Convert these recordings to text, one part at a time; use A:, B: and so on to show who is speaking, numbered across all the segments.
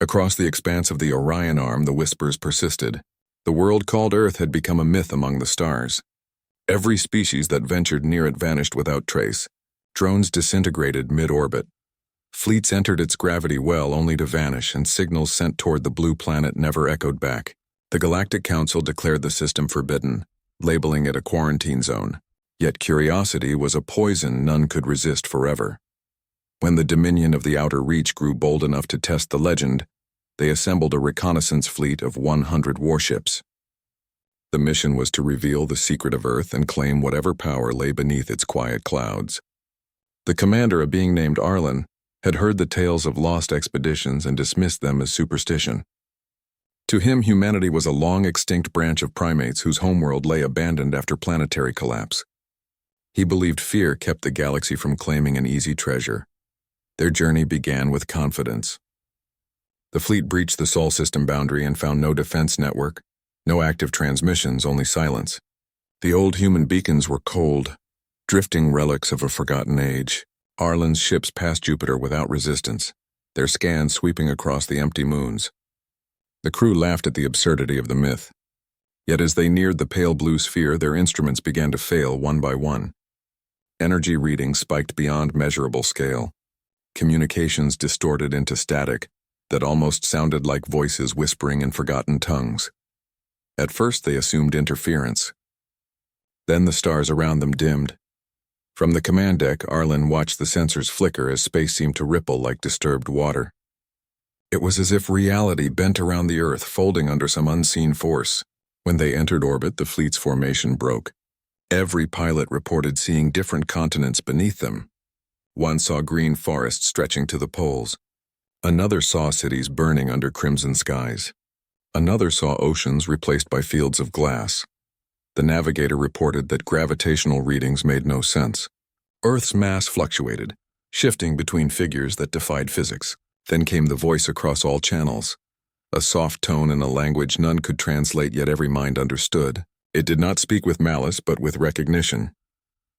A: Across the expanse of the Orion Arm, the whispers persisted. The world called Earth had become a myth among the stars. Every species that ventured near it vanished without trace. Drones disintegrated mid-orbit. Fleets entered its gravity well only to vanish, and signals sent toward the blue planet never echoed back. The Galactic Council declared the system forbidden, labeling it a quarantine zone. Yet curiosity was a poison none could resist forever. When the Dominion of the Outer Reach grew bold enough to test the legend, they assembled a reconnaissance fleet of 100 warships. The mission was to reveal the secret of Earth and claim whatever power lay beneath its quiet clouds. The commander, a being named Arlen, had heard the tales of lost expeditions and dismissed them as superstition. To him, humanity was a long-extinct branch of primates whose homeworld lay abandoned after planetary collapse. He believed fear kept the galaxy from claiming an easy treasure. Their journey began with confidence. The fleet breached the Sol system boundary and found no defense network, no active transmissions, only silence. The old human beacons were cold, drifting relics of a forgotten age. Arlen's ships passed Jupiter without resistance, their scans sweeping across the empty moons. The crew laughed at the absurdity of the myth. Yet as they neared the pale blue sphere, their instruments began to fail one by one. Energy readings spiked beyond measurable scale. Communications distorted into static that almost sounded like voices whispering in forgotten tongues. At first they assumed interference. Then the stars around them dimmed. From the command deck, Arlen watched the sensors flicker as space seemed to ripple like disturbed water. It was as if reality bent around the Earth, folding under some unseen force. When they entered orbit, the fleet's formation broke. Every pilot reported seeing different continents beneath them. One saw green forests stretching to the poles. Another saw cities burning under crimson skies. Another saw oceans replaced by fields of glass. The navigator reported that gravitational readings made no sense. Earth's mass fluctuated, shifting between figures that defied physics. Then came the voice across all channels, a soft tone in a language none could translate yet every mind understood. It did not speak with malice but with recognition.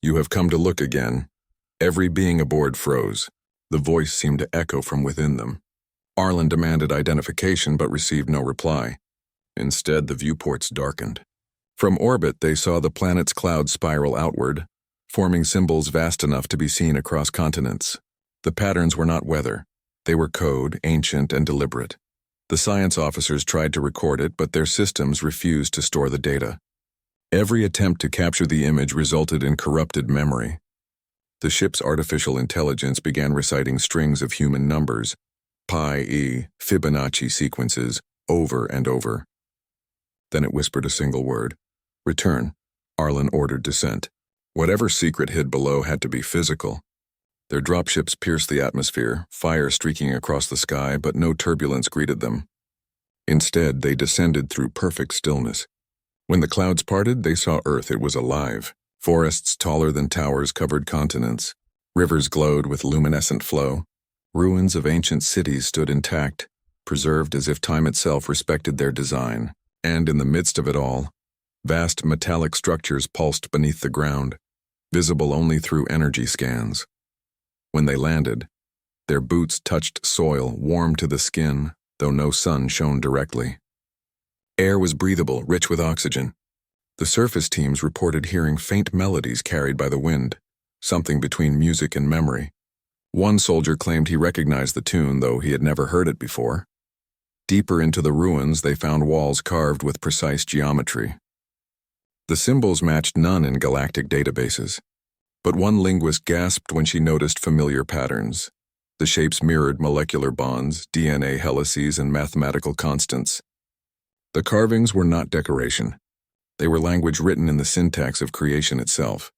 A: "You have come to look again." Every being aboard froze. The voice seemed to echo from within them. Arlen demanded identification but received no reply. Instead, the viewports darkened. From orbit, they saw the planet's clouds spiral outward, forming symbols vast enough to be seen across continents. The patterns were not weather. They were code, ancient and deliberate. The science officers tried to record it, but their systems refused to store the data. Every attempt to capture the image resulted in corrupted memory. The ship's artificial intelligence began reciting strings of human numbers, pi, Fibonacci sequences, over and over. Then it whispered a single word. "Return." Arlen ordered descent. Whatever secret hid below had to be physical. Their dropships pierced the atmosphere, fire streaking across the sky, but no turbulence greeted them. Instead, they descended through perfect stillness. When the clouds parted, they saw Earth. It was alive. Forests taller than towers covered continents. Rivers glowed with luminescent flow. Ruins of ancient cities stood intact, preserved as if time itself respected their design. And in the midst of it all, vast metallic structures pulsed beneath the ground, visible only through energy scans. When they landed, their boots touched soil warm to the skin, though no sun shone directly. Air was breathable, rich with oxygen. The surface teams reported hearing faint melodies carried by the wind, something between music and memory. One soldier claimed he recognized the tune, though he had never heard it before. Deeper into the ruins, they found walls carved with precise geometry. The symbols matched none in galactic databases, but one linguist gasped when she noticed familiar patterns. The shapes mirrored molecular bonds, DNA helices, and mathematical constants. The carvings were not decoration. They were language written in the syntax of creation itself.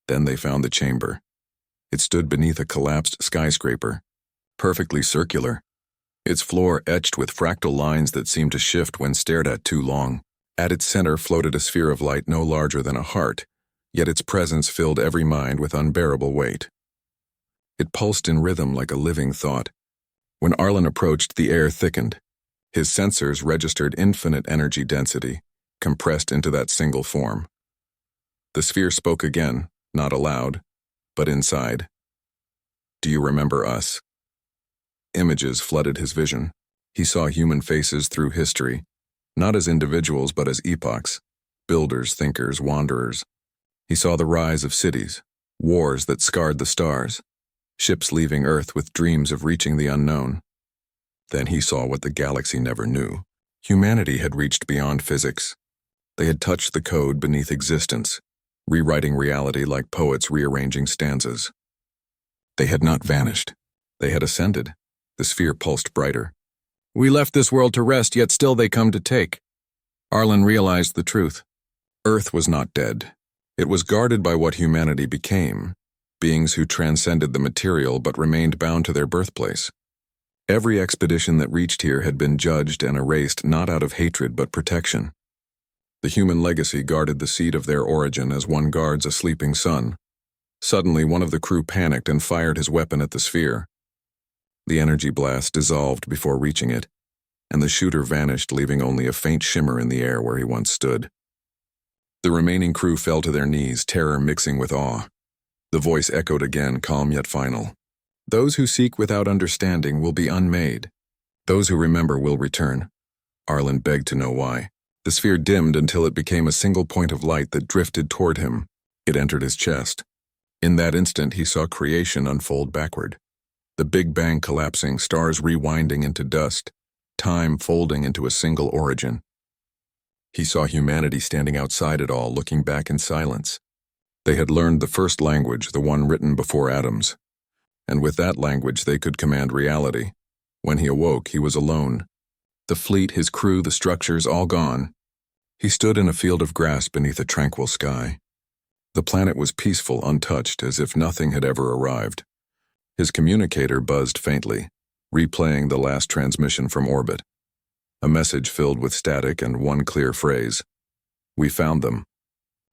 A: Then they found the chamber. It stood beneath a collapsed skyscraper, perfectly circular, its floor etched with fractal lines that seemed to shift when stared at too long. At its center floated a sphere of light no larger than a heart, yet its presence filled every mind with unbearable weight. It pulsed in rhythm like a living thought. When Arlen approached, the air thickened. His sensors registered infinite energy density, compressed into that single form. The sphere spoke again, not aloud, but inside. "Do you remember us?" Images flooded his vision. He saw human faces through history, not as individuals but as epochs, builders, thinkers, wanderers. He saw the rise of cities, wars that scarred the stars, ships leaving Earth with dreams of reaching the unknown. Then he saw what the galaxy never knew. Humanity had reached beyond physics. They had touched the code beneath existence, rewriting reality like poets rearranging stanzas. They had not vanished. They had ascended. The sphere pulsed brighter. We left this world to rest, yet still they come to take. Arlen realized the truth. Earth was not dead. It was guarded by what humanity became, beings who transcended the material but remained bound to their birthplace. Every expedition that reached here had been judged and erased not out of hatred but protection. The human legacy guarded the seed of their origin as one guards a sleeping sun. Suddenly, one of the crew panicked and fired his weapon at the sphere. The energy blast dissolved before reaching it, and the shooter vanished, leaving only a faint shimmer in the air where he once stood. The remaining crew fell to their knees, terror mixing with awe. The voice echoed again, calm yet final. Those who seek without understanding will be unmade. Those who remember will return. Arlen begged to know why. The sphere dimmed until it became a single point of light that drifted toward him. It entered his chest. In that instant, he saw creation unfold backward. The Big Bang collapsing, stars rewinding into dust, time folding into a single origin. He saw humanity standing outside it all, looking back in silence. They had learned the first language, the one written before atoms. And with that language they could command reality. When he awoke, he was alone. The fleet, his crew, the structures, all gone. He stood in a field of grass beneath a tranquil sky. The planet was peaceful, untouched, as if nothing had ever arrived. His communicator buzzed faintly, replaying the last transmission from orbit. A message filled with static and one clear phrase. We found them.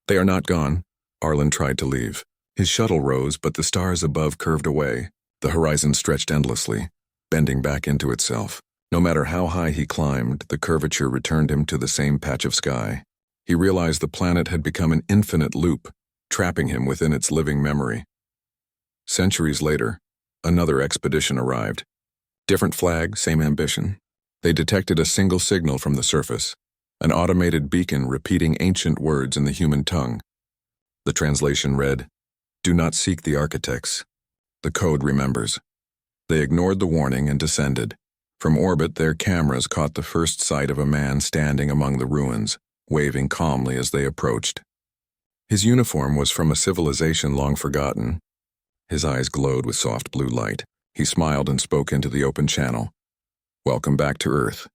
A: They are not gone. Arlen tried to leave. His shuttle rose, but the stars above curved away. The horizon stretched endlessly, bending back into itself. No matter how high he climbed, the curvature returned him to the same patch of sky. He realized the planet had become an infinite loop, trapping him within its living memory. Centuries later, another expedition arrived. Different flag, same ambition. They detected a single signal from the surface, an automated beacon repeating ancient words in the human tongue. The translation read, "Do not seek the architects." The code remembers. They ignored the warning and descended. From orbit, their cameras caught the first sight of a man standing among the ruins, waving calmly as they approached. His uniform was from a civilization long forgotten. His eyes glowed with soft blue light. He smiled and spoke into the open channel. Welcome back to Earth.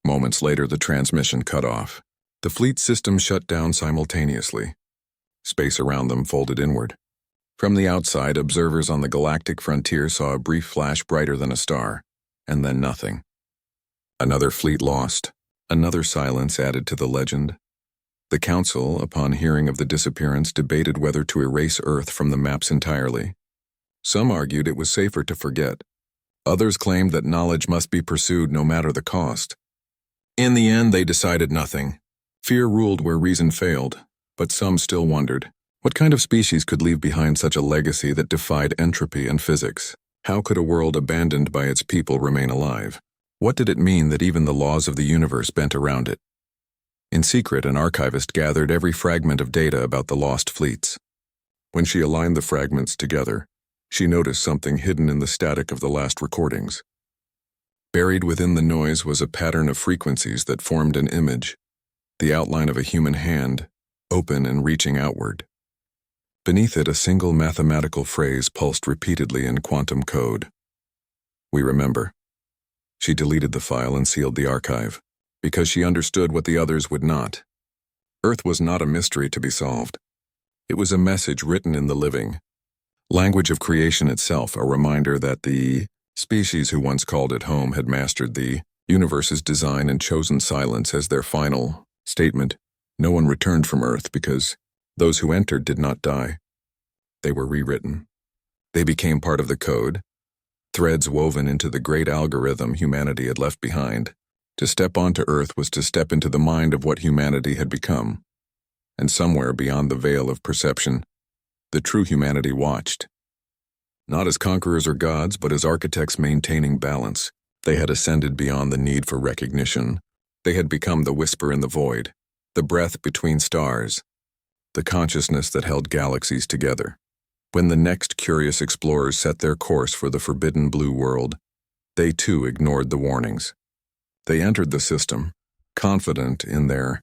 A: Moments later, the transmission cut off. The fleet system shut down simultaneously. Space around them folded inward. From the outside, observers on the galactic frontier saw a brief flash brighter than a star, and then nothing. Another fleet lost. Another silence added to the legend. The Council, upon hearing of the disappearance, debated whether to erase Earth from the maps entirely. Some argued it was safer to forget. Others claimed that knowledge must be pursued no matter the cost. In the end, they decided nothing. Fear ruled where reason failed, but some still wondered. What kind of species could leave behind such a legacy that defied entropy and physics? How could a world abandoned by its people remain alive? What did it mean that even the laws of the universe bent around it? In secret, an archivist gathered every fragment of data about the lost fleets. When she aligned the fragments together, she noticed something hidden in the static of the last recordings. Buried within the noise was a pattern of frequencies that formed an image, the outline of a human hand, open and reaching outward. Beneath it, a single mathematical phrase pulsed repeatedly in quantum code. We remember. She deleted the file and sealed the archive, because she understood what the others would not. Earth was not a mystery to be solved. It was a message written in the living. Language of creation itself, a reminder that the species who once called it home had mastered the universe's design and chosen silence as their final statement. No one returned from Earth because those who entered did not die. They were rewritten. They became part of the code, threads woven into the great algorithm humanity had left behind. To step onto Earth was to step into the mind of what humanity had become. And somewhere beyond the veil of perception, the true humanity watched. Not as conquerors or gods, but as architects maintaining balance, They had ascended beyond the need for recognition. They had become the whisper in the void, the breath between stars, the consciousness that held galaxies together. When the next curious explorers set their course for the forbidden blue world, they too ignored the warnings. They entered the system, confident in their